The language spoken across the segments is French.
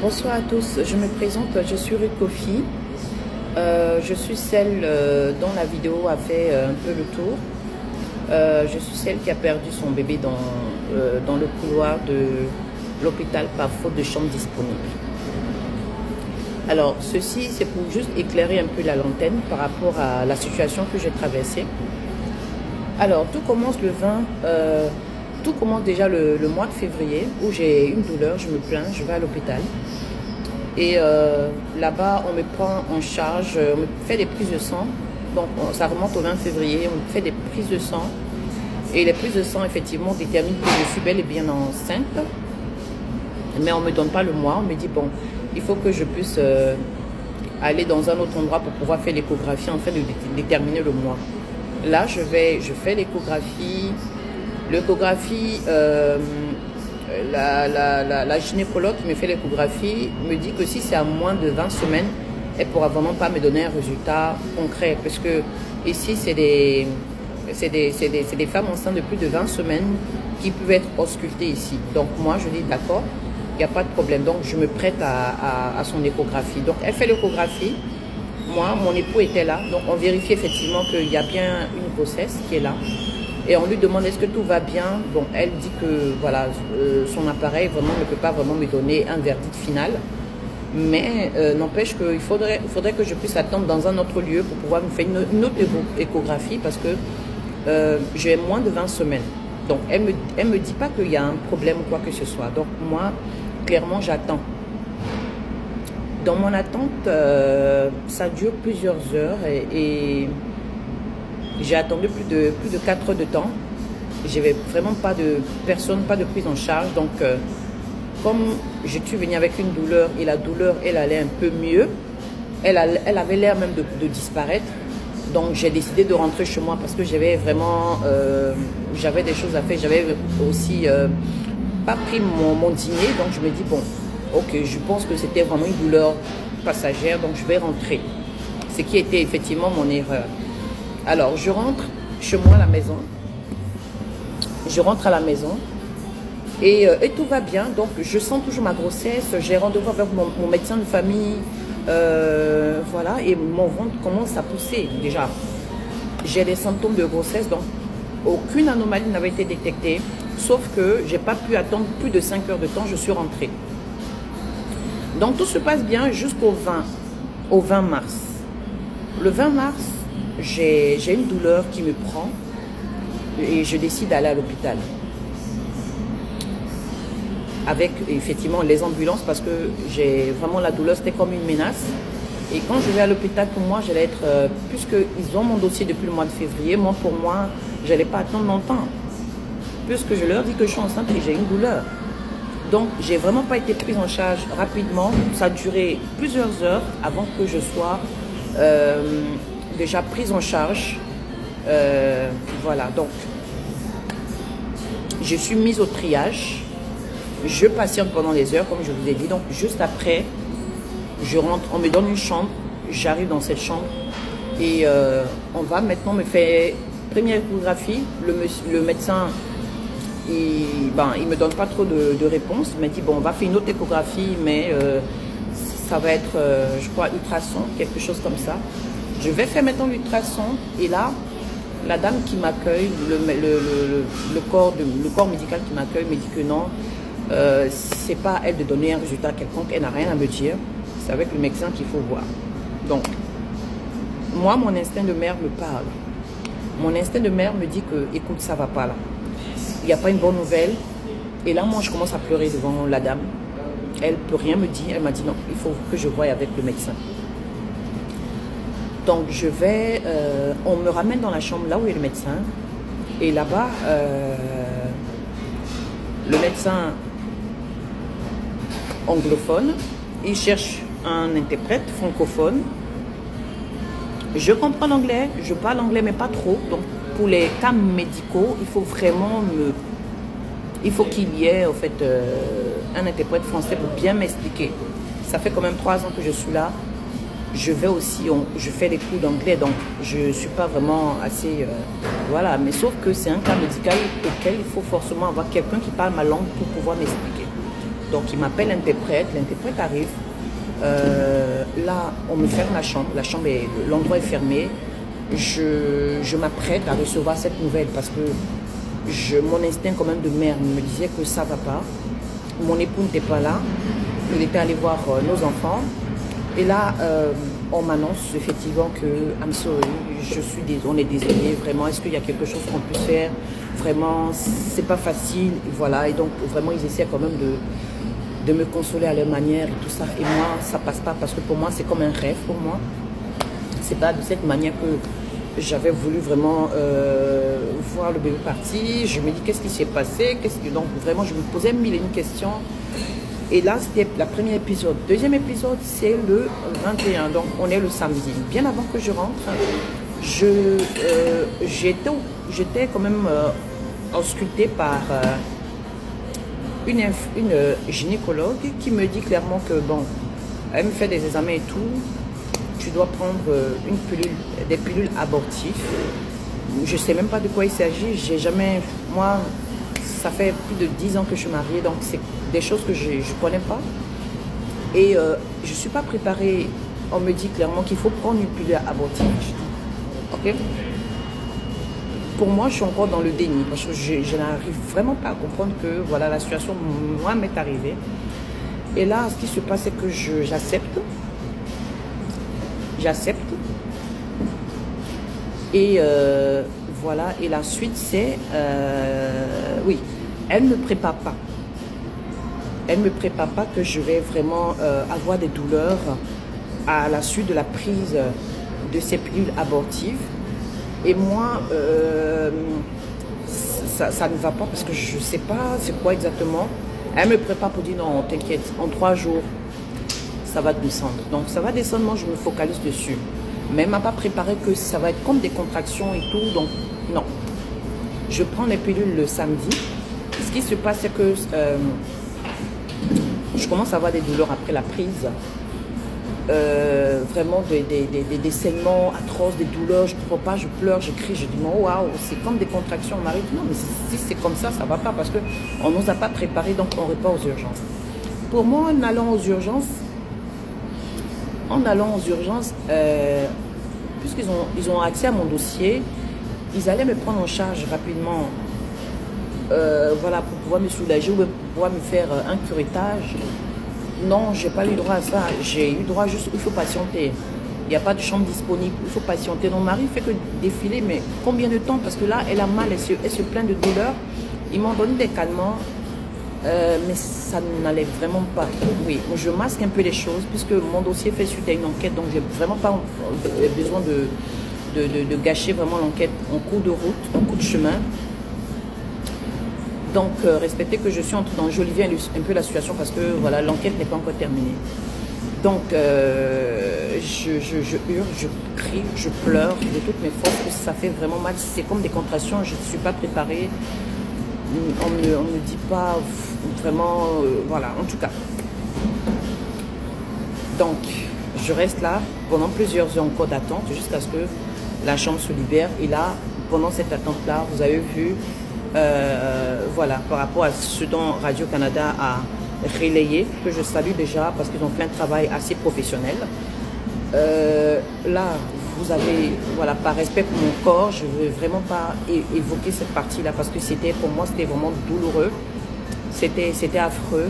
Bonsoir à tous, je me présente, je suis Ruth Kofi. Je suis celle dont la vidéo a fait un peu le tour. Je suis celle qui a perdu son bébé dans le couloir de l'hôpital par faute de chambre disponible. Alors, ceci, c'est pour juste éclairer un peu la lanterne par rapport à la situation que j'ai traversée. Alors, tout commence tout commence déjà le mois de février où j'ai une douleur, je me plains, je vais à l'hôpital. Et là-bas, on me prend en charge, on me fait des prises de sang. Donc, ça remonte au 20 février, on me fait des prises de sang. Et les prises de sang, effectivement, déterminent que je suis bel et bien enceinte. Mais on ne me donne pas le mois. On me dit, bon, il faut que je puisse aller dans un autre endroit pour pouvoir faire l'échographie, afin de déterminer le mois. Là, je fais l'échographie. L'échographie, la gynécologue qui me fait l'échographie me dit que si c'est à moins de 20 semaines, elle ne pourra vraiment pas me donner un résultat concret. Parce que ici, c'est des femmes enceintes de plus de 20 semaines qui peuvent être auscultées ici. Donc moi, je dis d'accord, il n'y a pas de problème. Donc je me prête à son échographie. Donc elle fait l'échographie. Moi, mon époux était là. Donc on vérifie effectivement qu'il y a bien une grossesse qui est là. Et on lui demande est-ce que tout va bien. Bon, elle dit que voilà, son appareil vraiment ne peut pas vraiment me donner un verdict final. Mais n'empêche qu'il faudrait que je puisse attendre dans un autre lieu pour pouvoir me faire une autre échographie parce que j'ai moins de 20 semaines. Donc elle me dit pas qu'il y a un problème ou quoi que ce soit. Donc moi, clairement, j'attends. Dans mon attente, ça dure plusieurs heures et j'ai attendu plus de 4 heures de temps. J'avais vraiment pas de personne, pas de prise en charge. Donc, comme je suis venue avec une douleur et la douleur, elle allait un peu mieux, elle avait l'air même de disparaître. Donc, j'ai décidé de rentrer chez moi parce que j'avais vraiment, j'avais des choses à faire. J'avais aussi pas pris mon dîner. Donc, je me dis, bon, ok, je pense que c'était vraiment une douleur passagère. Donc, je vais rentrer. Ce qui était effectivement mon erreur. Alors, je rentre chez moi à la maison. Je rentre à la maison et tout va bien. Donc, je sens toujours ma grossesse. J'ai rendez-vous avec mon médecin de famille. Voilà, et mon ventre commence à pousser déjà. J'ai des symptômes de grossesse, donc aucune anomalie n'avait été détectée. Sauf que j'ai pas pu attendre plus de 5 heures de temps. Je suis rentrée. Donc, tout se passe bien jusqu'au 20 mars. Le 20 mars, j'ai une douleur qui me prend et je décide d'aller à l'hôpital avec effectivement les ambulances parce que j'ai vraiment la douleur, c'était comme une menace. Et quand je vais à l'hôpital, pour moi, j'allais être, puisqu'ils ont mon dossier depuis le mois de février, moi, pour moi, je n'allais pas attendre longtemps puisque je leur dis que je suis enceinte et j'ai une douleur. Donc, j'ai vraiment pas été prise en charge rapidement. Ça a duré plusieurs heures avant que je sois déjà prise en charge. Voilà, donc je suis mise au triage. Je patiente pendant des heures, comme je vous ai dit. Donc, juste après, je rentre, on me donne une chambre. J'arrive dans cette chambre et on va maintenant me faire première échographie. Le médecin, il me donne pas trop de réponses. Il m'a dit, bon, on va faire une autre échographie, mais ça va être, je crois, ultrason, quelque chose comme ça. Je vais faire maintenant l'ultrason et là, la dame qui m'accueille, le corps médical qui m'accueille me dit que non, c'est pas à elle de donner un résultat quelconque, elle n'a rien à me dire, c'est avec le médecin qu'il faut voir. Donc, moi, mon instinct de mère me parle. Mon instinct de mère me dit que, écoute, ça va pas là. Il n'y a pas une bonne nouvelle. Et là, moi, je commence à pleurer devant la dame. Elle ne peut rien me dire. Elle m'a dit non, il faut que je voie avec le médecin. Donc, on me ramène dans la chambre là où est le médecin. Et là-bas, le médecin anglophone, il cherche un interprète francophone. Je comprends l'anglais, je parle anglais, mais pas trop. Donc, pour les cas médicaux, il faut vraiment il faut qu'il y ait, en fait, un interprète français pour bien m'expliquer. Ça fait quand même 3 ans que je suis là. Je fais les cours d'anglais, donc je ne suis pas vraiment assez... voilà, mais sauf que c'est un cas médical auquel il faut forcément avoir quelqu'un qui parle ma langue pour pouvoir m'expliquer. Donc il m'appelle l'interprète arrive. Là, on me ferme la chambre l'endroit est fermé. Je m'apprête à recevoir cette nouvelle parce que mon instinct quand même de mère me disait que ça va pas. Mon époux n'était pas là, il était allé voir nos enfants. Et là, on m'annonce effectivement que I'm sorry, on est désolé, vraiment, est-ce qu'il y a quelque chose qu'on peut faire? Vraiment, c'est pas facile, voilà. Et donc, vraiment, ils essaient quand même de me consoler à leur manière et tout ça. Et moi, ça passe pas parce que pour moi, c'est comme un rêve pour moi. C'est pas de cette manière que j'avais voulu vraiment voir le bébé partir. Je me dis, qu'est-ce qui s'est passé? Donc, vraiment, je me posais mille et une questions. Et là, c'était le premier épisode. Deuxième épisode, c'est le 21. Donc, on est le samedi. Bien avant que je rentre, j'étais quand même auscultée par une gynécologue qui me dit clairement que, bon, elle me fait des examens et tout. Tu dois prendre des pilules abortives. Je ne sais même pas de quoi il s'agit. J'ai jamais... Moi, ça fait plus de 10 ans que je suis mariée, donc c'est des choses que je ne connais pas. Et je ne suis pas préparée. On me dit clairement qu'il faut prendre une pilule abortive. Je dis, ok. Pour moi, je suis encore dans le déni, parce que je n'arrive vraiment pas à comprendre que voilà, la situation, moi, m'est arrivée. Et là, ce qui se passe, c'est que j'accepte. J'accepte. Et voilà, et la suite, c'est... oui, elle ne me prépare pas. Elle ne me prépare pas que je vais vraiment avoir des douleurs à la suite de la prise de ces pilules abortives. Et moi, ça ne va pas parce que je ne sais pas c'est quoi exactement. Elle me prépare pour dire non, t'inquiète, en 3 jours, ça va descendre. Donc ça va descendre, moi je me focalise dessus. Mais elle ne m'a pas préparé que ça va être comme des contractions et tout. Donc non. Je prends les pilules le samedi. Ce qui se passe, c'est que je commence à avoir des douleurs après la prise. Vraiment des saignements atroces, des douleurs, je ne comprends pas, je pleure, je crie, je dis waouh, c'est comme des contractions. On m'arrive, non mais si c'est comme ça, ça ne va pas parce qu'on ne nous a pas préparé, donc on repart aux urgences. Pour moi, en allant aux urgences, puisqu'ils ont accès à mon dossier, ils allaient me prendre en charge rapidement, voilà, pour pouvoir me soulager ou pour pouvoir me faire un curettage. Non, j'ai pas eu droit à ça. J'ai eu droit juste, il faut patienter. Il n'y a pas de chambre disponible, il faut patienter. Mon mari fait que défiler, mais combien de temps? Parce que là, elle a mal, elle se plaint de douleur. Ils m'ont donné des calmants, mais ça n'allait vraiment pas. Oui, je masque un peu les choses, puisque mon dossier fait suite à une enquête, donc j'ai vraiment pas besoin de gâcher vraiment l'enquête en cours de route, en cours de chemin. Donc, respectez que je suis entrée dans Jolivet un peu la situation parce que voilà, l'enquête n'est pas encore terminée. Donc, je hurle, je crie, je pleure de toutes mes forces, parce que ça fait vraiment mal. C'est comme des contractions, je ne suis pas préparée. On me dit pas vraiment, voilà, en tout cas. Donc, je reste là pendant plusieurs heures encore d'attente jusqu'à ce que la chambre se libère. Et là, pendant cette attente-là, vous avez vu... voilà, par rapport à ce dont Radio-Canada a relayé, que je salue déjà parce qu'ils ont fait un travail assez professionnel. Là, vous avez, voilà, par respect pour mon corps, je ne veux vraiment pas évoquer cette partie-là parce que pour moi, c'était vraiment douloureux. C'était affreux.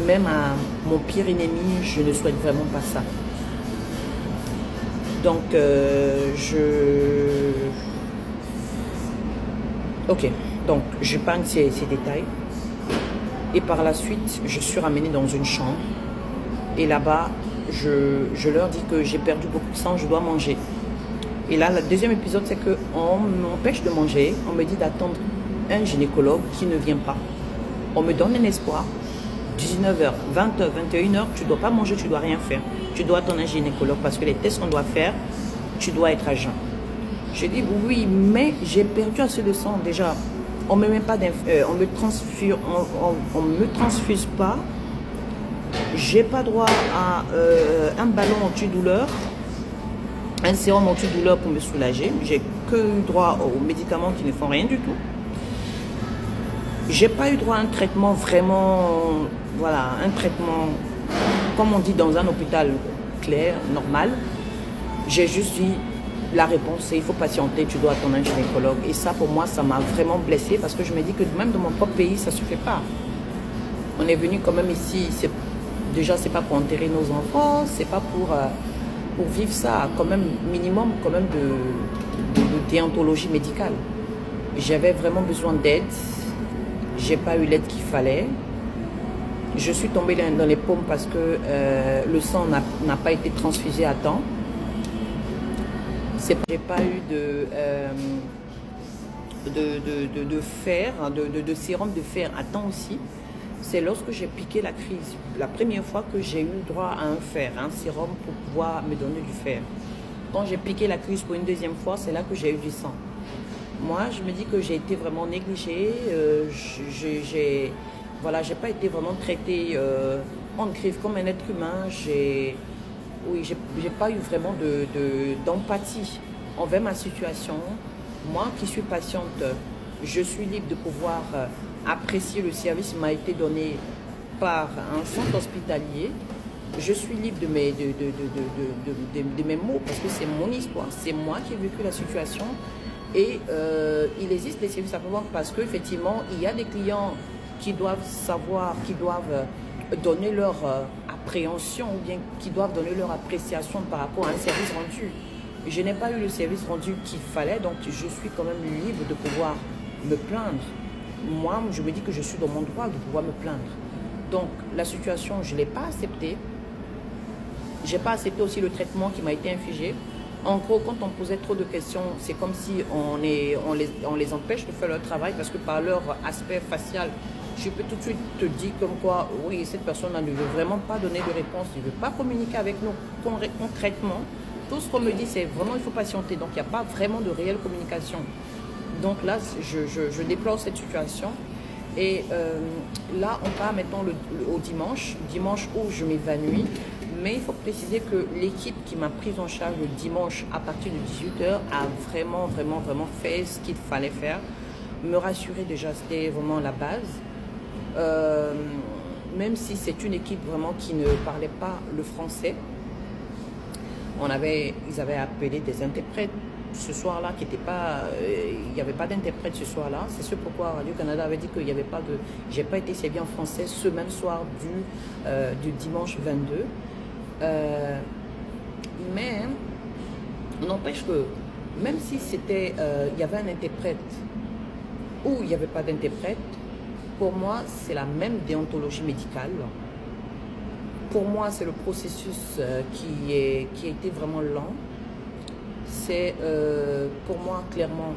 Même à mon pire ennemi, je ne souhaite vraiment pas ça. Donc, ok. Donc, je parle ces détails. Et par la suite, je suis ramenée dans une chambre. Et là-bas, je leur dis que j'ai perdu beaucoup de sang, je dois manger. Et là, le deuxième épisode, c'est qu'on m'empêche de manger. On me dit d'attendre un gynécologue qui ne vient pas. On me donne un espoir. 19h, 20h, 21h, tu ne dois pas manger, tu ne dois rien faire. Tu dois attendre un gynécologue parce que les tests qu'on doit faire, tu dois être à jeun. Je dis oui, mais j'ai perdu assez de sang déjà. On me met pas on me transfuse pas. J'ai pas droit à un ballon antidouleur, un sérum antidouleur pour me soulager. J'ai que droit aux médicaments qui ne font rien du tout. J'ai pas eu droit à un traitement vraiment, voilà, un traitement, comme on dit dans un hôpital clair, normal. J'ai juste dit, la réponse c'est il faut patienter, tu dois attendre un gynécologue. Et ça pour moi, ça m'a vraiment blessée parce que je me dis que même dans mon propre pays, ça se fait pas. On est venu quand même ici, déjà c'est pas pour enterrer nos enfants, c'est pas pour vivre ça, quand même minimum quand même de déontologie médicale. J'avais vraiment besoin d'aide, j'ai pas eu l'aide qu'il fallait. Je suis tombée dans les pommes parce que le sang n'a pas été transfusé à temps. J'ai pas eu de fer, de sérum de fer à temps aussi. C'est lorsque j'ai piqué la crise, la première fois que j'ai eu droit à un fer, un sérum pour pouvoir me donner du fer. Quand j'ai piqué la crise pour une deuxième fois, c'est là que j'ai eu du sang. Moi, je me dis que j'ai été vraiment négligée, voilà, j'ai pas été vraiment traitée en griffe comme un être humain. Oui, j'ai pas eu vraiment d'empathie envers ma situation. Moi qui suis patiente, je suis libre de pouvoir apprécier le service qui m'a été donné par un centre hospitalier. Je suis libre de mes mots parce que c'est mon histoire, c'est moi qui ai vécu la situation. Et il existe des services après-vente parce qu'effectivement, il y a des clients qui doivent savoir, qui doivent donner leur appréhension ou bien qui doivent donner leur appréciation par rapport à un service rendu. Je n'ai pas eu le service rendu qu'il fallait, donc je suis quand même libre de pouvoir me plaindre. Moi, je me dis que je suis dans mon droit de pouvoir me plaindre. Donc, la situation, je ne l'ai pas acceptée. Je n'ai pas accepté aussi le traitement qui m'a été infligé. En gros, quand on posait trop de questions, c'est comme si on les empêche de faire leur travail parce que par leur aspect facial, je peux tout de suite te dire comme quoi, oui, cette personne ne veut vraiment pas donner de réponse, ne veut pas communiquer avec nous concrètement. Tout ce qu'on me dit, c'est vraiment, il faut patienter. Donc, il n'y a pas vraiment de réelle communication. Donc là, je déplore cette situation. Et là, on part maintenant au dimanche où je m'évanouis. Mais il faut préciser que l'équipe qui m'a prise en charge le dimanche à partir de 18h a vraiment fait ce qu'il fallait faire. Me rassurer déjà, c'était vraiment la base. Même si c'est une équipe vraiment qui ne parlait pas le français, ils avaient appelé des interprètes ce soir-là, il n'y avait pas d'interprète ce soir-là. C'est ce pourquoi Radio-Canada avait dit qu'il n'y avait pas de... J'ai pas été servi en français ce même soir du dimanche 22. Mais n'empêche que même si c'était, il y avait un interprète ou il n'y avait pas d'interprète, pour moi c'est la même déontologie médicale. Pour moi c'est le processus qui a été vraiment lent. C'est pour moi clairement,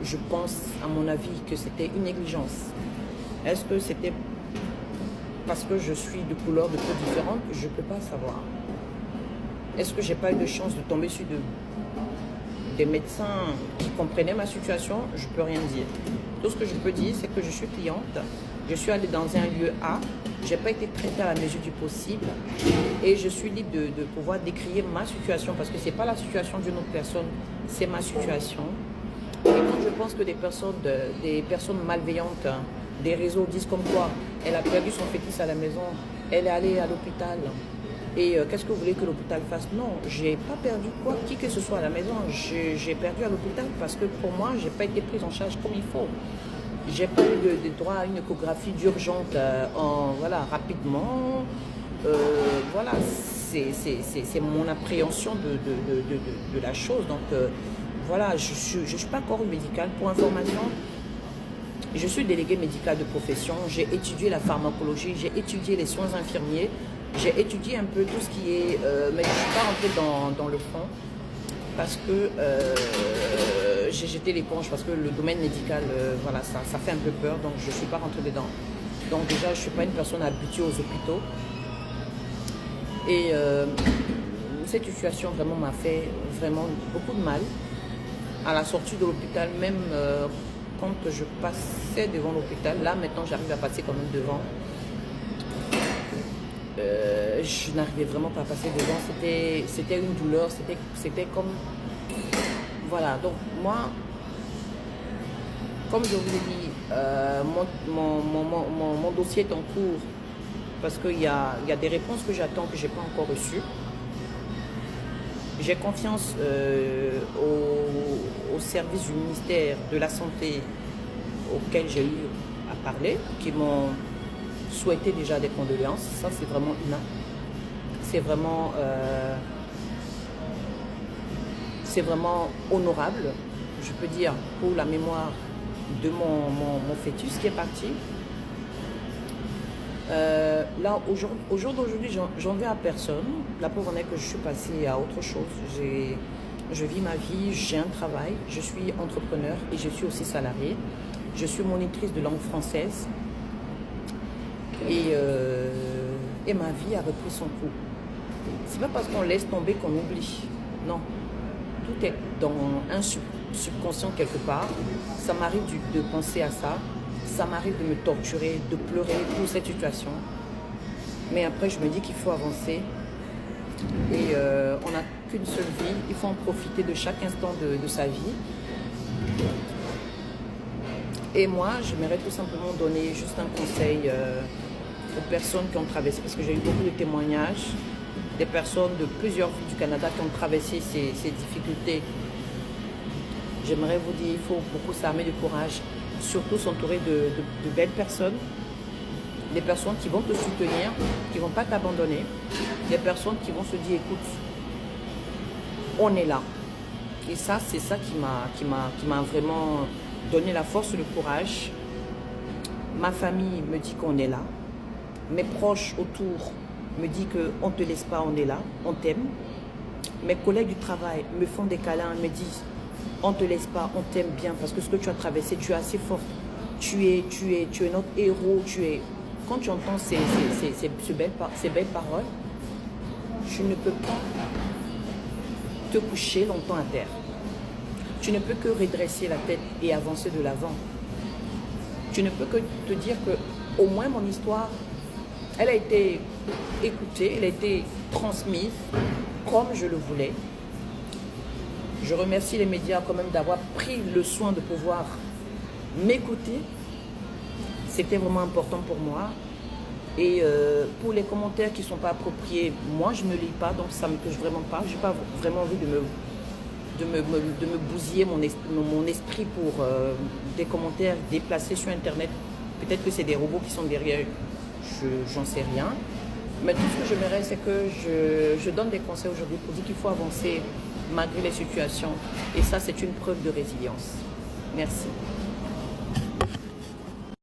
je pense à mon avis que c'était une négligence. Est-ce que c'était parce que je suis de couleur de peau différente? Je ne peux pas savoir. Est-ce que j'ai pas eu de chance de tomber sur des médecins qui comprenaient ma situation? Je ne peux rien dire. Tout ce que je peux dire, c'est que je suis cliente. Je suis allée dans un lieu A. Je n'ai pas été traitée à la mesure du possible. Et je suis libre de pouvoir décrire ma situation parce que ce n'est pas la situation d'une autre personne, c'est ma situation. Et quand je pense que des personnes malveillantes, des réseaux disent comme quoi elle a perdu son fœtus à la maison, elle est allée à l'hôpital. Et qu'est-ce que vous voulez que l'hôpital fasse? Non, j'ai pas perdu qui que ce soit à la maison. J'ai perdu à l'hôpital parce que pour moi, j'ai pas été prise en charge comme il faut. J'ai pas eu de droit à une échographie d'urgence rapidement. Voilà, c'est mon appréhension de la chose. Donc voilà, je suis pas corps médical. Pour information, je suis déléguée médicale de profession. J'ai étudié la pharmacologie, j'ai étudié les soins infirmiers. J'ai étudié un peu tout ce qui est... mais je ne suis pas rentrée dans le fond parce que j'ai jeté l'éponge, parce que le domaine médical, voilà, ça fait un peu peur, donc je ne suis pas rentrée dedans. Donc déjà, je ne suis pas une personne habituée aux hôpitaux. Et cette situation vraiment m'a fait vraiment beaucoup de mal. À la sortie de l'hôpital, même quand je passais devant l'hôpital, là maintenant j'arrive à passer quand même devant. Je n'arrivais vraiment pas à passer devant, c'était une douleur, c'était comme... Voilà, donc moi, comme je vous l'ai dit, Mon dossier est en cours parce qu'il y a des réponses que j'attends que je n'ai pas encore reçues. J'ai confiance au service du ministère de la Santé auquel j'ai eu à parler, qui m'ont souhaité déjà des condoléances. Ça, c'est vraiment humain. C'est vraiment honorable, je peux dire, pour la mémoire de mon fœtus qui est parti. Là, au jour d'aujourd'hui, j'en vais à personne. La preuve en est que je suis passée à autre chose. Je vis ma vie, j'ai un travail, je suis entrepreneur et je suis aussi salariée. Je suis monitrice de langue française et ma vie a repris son cours. C'est pas parce qu'on laisse tomber qu'on oublie. Non. Tout est dans un subconscient quelque part. Ça m'arrive de penser à ça. Ça m'arrive de me torturer, de pleurer pour cette situation. Mais après, je me dis qu'il faut avancer. Et on n'a qu'une seule vie. Il faut en profiter de chaque instant de sa vie. Et moi, j'aimerais tout simplement donner juste un conseil aux personnes qui ont traversé, parce que j'ai eu beaucoup de témoignages, des personnes de plusieurs villes du Canada qui ont traversé ces difficultés. J'aimerais vous dire, il faut beaucoup s'armer de courage, surtout s'entourer de belles personnes, des personnes qui vont te soutenir, qui ne vont pas t'abandonner, des personnes qui vont se dire, écoute, on est là. Et ça, c'est ça qui m'a vraiment donné la force, le courage. Ma famille me dit qu'on est là. Mes proches autour me disent qu'on ne te laisse pas, on est là, on t'aime. Mes collègues du travail me font des câlins, me disent on ne te laisse pas, on t'aime bien parce que ce que tu as traversé, tu es assez forte. Tu es notre héros. Quand tu entends ces belles paroles, tu ne peux pas te coucher longtemps à terre. Tu ne peux que redresser la tête et avancer de l'avant. Tu ne peux que te dire que au moins mon histoire, elle a été écoutée, elle a été transmise comme je le voulais. Je remercie les médias quand même d'avoir pris le soin de pouvoir m'écouter. C'était vraiment important pour moi. Et pour les commentaires qui ne sont pas appropriés, moi je ne lis pas, donc ça ne me touche vraiment pas. Je n'ai pas vraiment envie de me bousiller mon esprit pour des commentaires déplacés sur Internet. Peut-être que c'est des robots qui sont derrière, j'en sais rien. Mais tout ce que j'aimerais, c'est que je donne des conseils aujourd'hui pour dire qu'il faut avancer malgré les situations. Et ça, c'est une preuve de résilience. Merci.